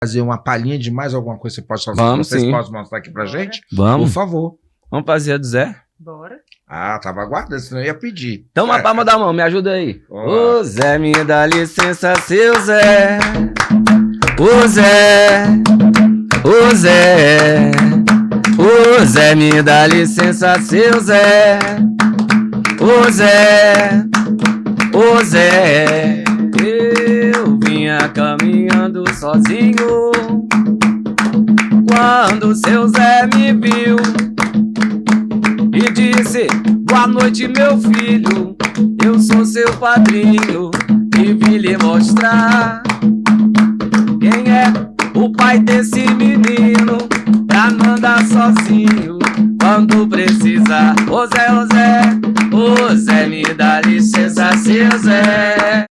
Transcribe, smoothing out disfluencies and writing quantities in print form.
fazer uma palhinha de mais alguma coisa que vocês sim. possam mostrar aqui pra gente? Vamos. Por favor. Vamos fazer a do Zé? Bora. Ah, tava aguardando, senão eu ia pedir. Então uma palma da mão, me ajuda aí. Olá. Ô Zé, me dá licença, seu Zé. Ô Zé, ô Zé. Ô Zé, me dá licença, seu Zé. Ô Zé, ô Zé. Eu vinha caminhando sozinho quando seu Zé me viu e disse: boa noite, meu filho, eu sou seu padrinho e vim lhe mostrar quem é o pai desse menino pra não andar sozinho quando precisar. Ô Zé, ô Zé, ô Zé, me dá licença, seu Zé.